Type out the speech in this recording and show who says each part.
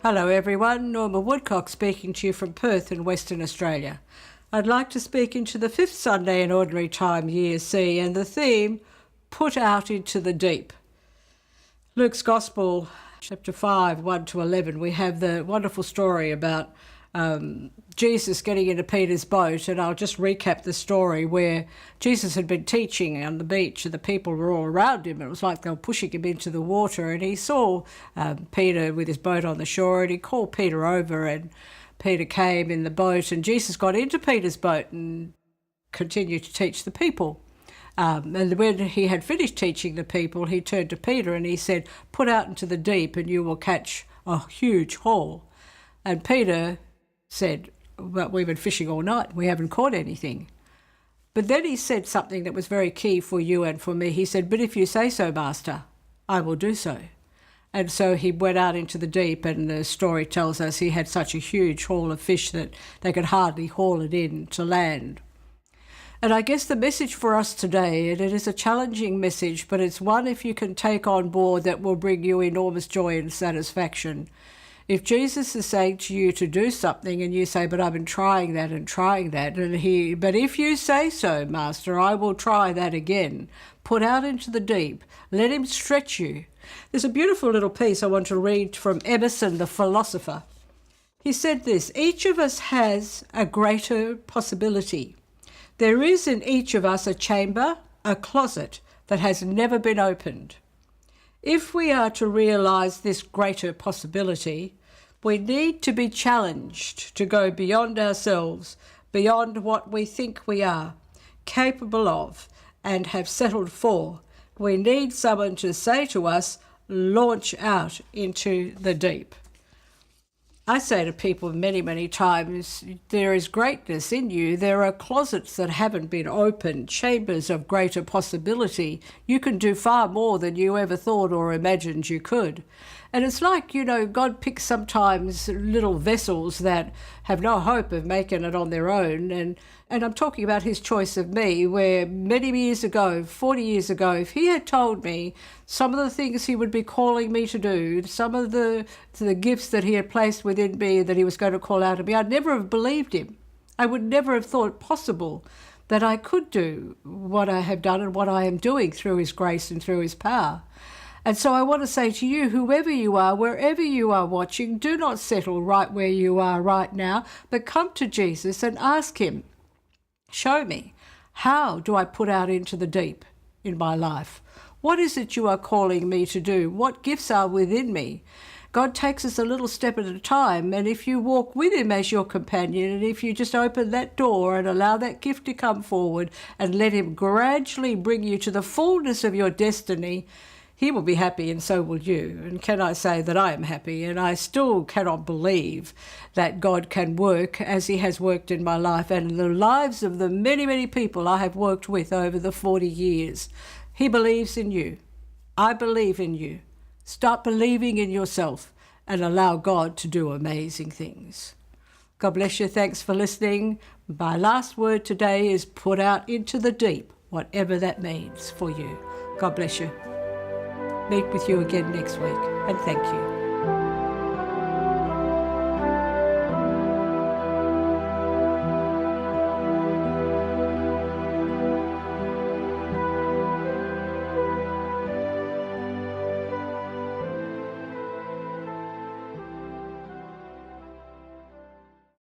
Speaker 1: Hello everyone, Norma Woodcock speaking to you from Perth in Western Australia. I'd like to speak into the fifth Sunday in Ordinary Time, Year C, and the theme, Put Out into the Deep. Luke's Gospel, chapter 5, 1 to 11, we have the wonderful story about Jesus getting into Peter's boat, and I'll just recap the story where Jesus had been teaching on the beach and the people were all around him. It was like they were pushing him into the water, and he saw Peter with his boat on the shore, and he called Peter over, and Peter came in the boat, and Jesus got into Peter's boat and continued to teach the people. And when he had finished teaching the people, he turned to Peter and he said, "Put out into the deep and you will catch a huge haul." And Peter said, "But we've been fishing all night. We haven't caught anything." But then he said something that was very key for you and for me. He said, "But if you say so, Master, I will do so." And so he went out into the deep, and the story tells us he had such a huge haul of fish that they could hardly haul it in to land. And I guess the message for us today, and it is a challenging message, but it's one if you can take on board that will bring you enormous joy and satisfaction. If Jesus is saying to you to do something and you say, "But I've been trying that," but if you say so, Master, I will try that again. Put out into the deep. Let him stretch you. There's a beautiful little piece I want to read from Emerson, the philosopher. He said this: "Each of us has a greater possibility. There is in each of us a chamber, a closet that has never been opened. If we are to realize this greater possibility, we need to be challenged to go beyond ourselves, beyond what we think we are capable of and have settled for. We need someone to say to us, 'Launch out into the deep.'" I say to people many, many times, there is greatness in you. There are closets that haven't been opened, chambers of greater possibility. You can do far more than you ever thought or imagined you could. And it's like, God picks sometimes little vessels that have no hope of making it on their own. And I'm talking about his choice of me, where many years ago, 40 years ago, if he had told me some of the things he would be calling me to do, some of the gifts that he had placed within me that he was going to call out of me, I'd never have believed him. I would never have thought possible that I could do what I have done and what I am doing through his grace and through his power. And so I want to say to you, whoever you are, wherever you are watching, do not settle right where you are right now, but come to Jesus and ask him, "Show me, how do I put out into the deep in my life? What is it you are calling me to do? What gifts are within me?" God takes us a little step at a time, and if you walk with him as your companion, and if you just open that door and allow that gift to come forward and let him gradually bring you to the fullness of your destiny, he will be happy and so will you. And can I say that I am happy, and I still cannot believe that God can work as he has worked in my life and in the lives of the many, many people I have worked with over the 40 years. He believes in you. I believe in you. Start believing in yourself and allow God to do amazing things. God bless you. Thanks for listening. My last word today is put out into the deep, whatever that means for you. God bless you. Meet with you again next week, and thank you.